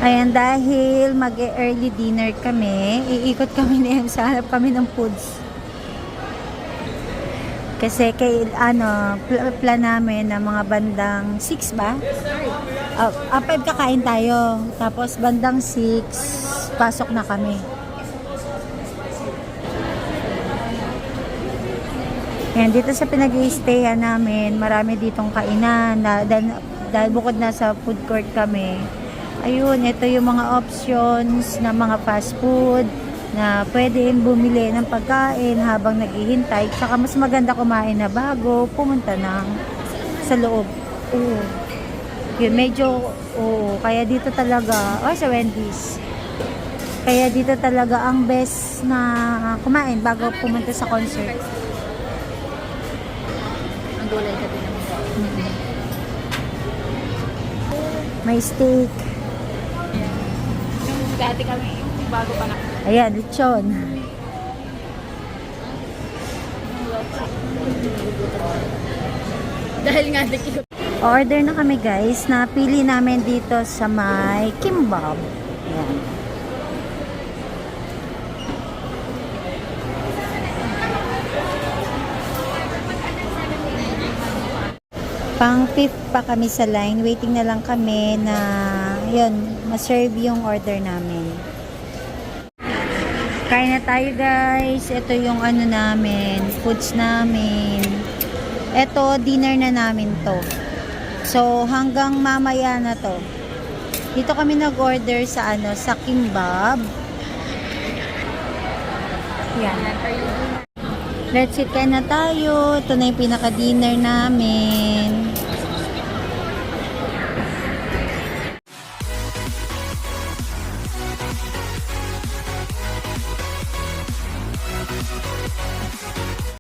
Ayan, dahil mag-early dinner kami, iikot kami na yung sa hanap kami ng foods. Kasi plan namin na mga bandang 6 ba? 5 kakain tayo. Tapos bandang 6, pasok na kami. Ayan, dito sa pinag-i-stayan namin, marami ditong kainan. Dahil bukod na sa food court kami, ayun, ito yung mga options na mga fast food na pwedeng bumili ng pagkain habang naghihintay. Tsaka mas maganda kumain na bago pumunta sa loob. Oo. Yun, kaya dito talaga, sa Wendy's. Kaya dito talaga ang best na kumain bago pumunta sa concert. Ang gulay ka din naman. May steak. Yung dati kami, yung bago pa na. Ayan, lechon. Dahil nga dito. Order na kami guys. Napili namin dito sa may kimbap. Ayan. Pang fifth pa kami sa line. Waiting na lang kami na ma-serve yung order namin. Kain na tayo guys. Ito yung namin, foods namin. Ito, dinner na namin to. So, hanggang mamaya na to. Dito kami nag-order sa sa kimbap. Yan. Let's eat, kain na tayo. Ito na yung pinaka-dinner namin.